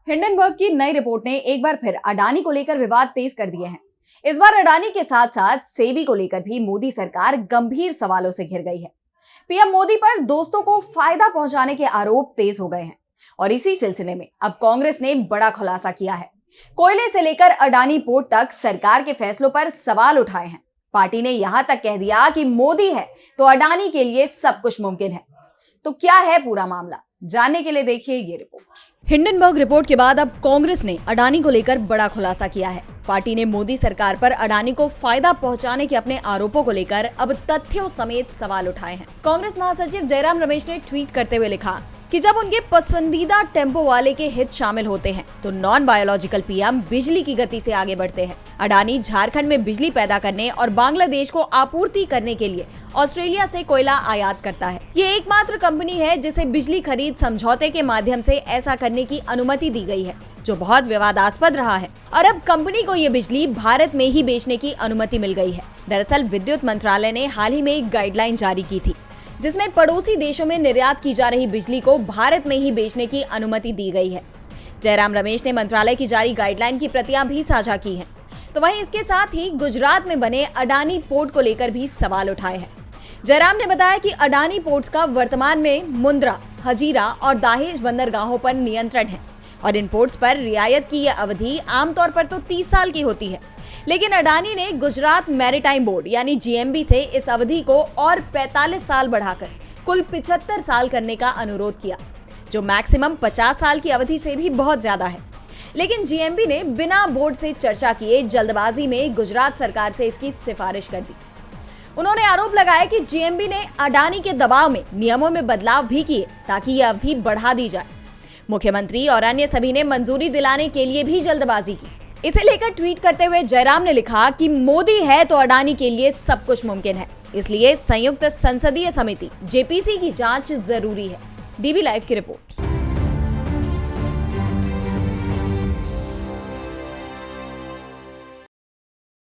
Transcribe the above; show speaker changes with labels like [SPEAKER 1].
[SPEAKER 1] Hindenburg की नई report ने एक बार फिर अडानी को लेकर विवाद तेज कर दिए हैं। इस बार अडानी के साथ साथ सेबी को लेकर भी मोदी सरकार गंभीर सवालों से घिर गई है। पीएम मोदी पर दोस्तों को फायदा पहुंचाने के आरोप तेज हो गए हैं और इसी सिलसिले में अब कांग्रेस ने बड़ा खुलासा किया है। कोयले से लेकर अडानी पोर्ट तक सरकार के फैसलों पर सवाल उठाए हैं। पार्टी ने यहां तक कह दिया कि मोदी है तो अडानी के लिए सब कुछ मुमकिन है। तो क्या है पूरा मामला, जानने के लिए देखिए ये रिपोर्ट। हिंडनबर्ग रिपोर्ट के बाद अब कांग्रेस ने अडानी को लेकर बड़ा खुलासा किया है। पार्टी ने मोदी सरकार पर अडानी को फायदा पहुंचाने के अपने आरोपों को लेकर अब तथ्यों समेत सवाल उठाए हैं। कांग्रेस महासचिव जयराम रमेश ने ट्वीट करते हुए लिखा कि जब उनके पसंदीदा टेम्पो वाले के हित शामिल होते हैं तो नॉन बायोलॉजिकल पीएम बिजली की गति से आगे बढ़ते हैं। अडानी झारखंड में बिजली पैदा करने और बांग्लादेश को आपूर्ति करने के लिए ऑस्ट्रेलिया से कोयला आयात करता है। ये एकमात्र कंपनी है जिसे बिजली खरीद समझौते के माध्यम से ऐसा करने की अनुमति दी गई है, जो बहुत विवादास्पद रहा है। और अब कंपनी को ये बिजली भारत में ही बेचने की अनुमति मिल गई है। दरअसल विद्युत मंत्रालय ने हाल ही में एक गाइडलाइन जारी की थी, जिसमें पड़ोसी देशों में निर्यात की जा रही बिजली को भारत में ही बेचने की अनुमति दी गई है। जयराम रमेश ने मंत्रालय की जारी गाइडलाइन की प्रतियां भी साझा की हैं। तो वहीं इसके साथ ही गुजरात में बने अडानी पोर्ट को लेकर भी सवाल उठाए हैं। जयराम ने बताया कि अडानी पोर्ट्स का वर्तमान में मुंद्रा, हजीरा और दाहेज बंदरगाहों पर नियंत्रण है और इन पोर्ट्स पर रियायत की यह अवधि आमतौर पर तो 30 साल की होती है, लेकिन अडानी ने गुजरात मैरीटाइम बोर्ड यानी जीएमबी से इस अवधि को और 45 साल बढ़ाकर कुल 75 साल करने का अनुरोध किया, जो मैक्सिमम 50 साल की अवधि से भी बहुत ज्यादा है। लेकिन जीएमबी ने बिना बोर्ड से चर्चा किए जल्दबाजी में गुजरात सरकार से इसकी सिफारिश कर दी। उन्होंने आरोप लगाया कि जीएमबी ने अडानी के दबाव में नियमों में बदलाव भी किए ताकि यह अवधि बढ़ा दी जाए। मुख्यमंत्री और अन्य सभी ने मंजूरी दिलाने के लिए भी जल्दबाजी की। इसे लेकर ट्वीट करते हुए जयराम ने लिखा कि मोदी है तो अडानी के लिए सब कुछ मुमकिन है, इसलिए संयुक्त संसदीय समिति जेपीसी की जांच जरूरी है। डीवी लाइव की रिपोर्ट।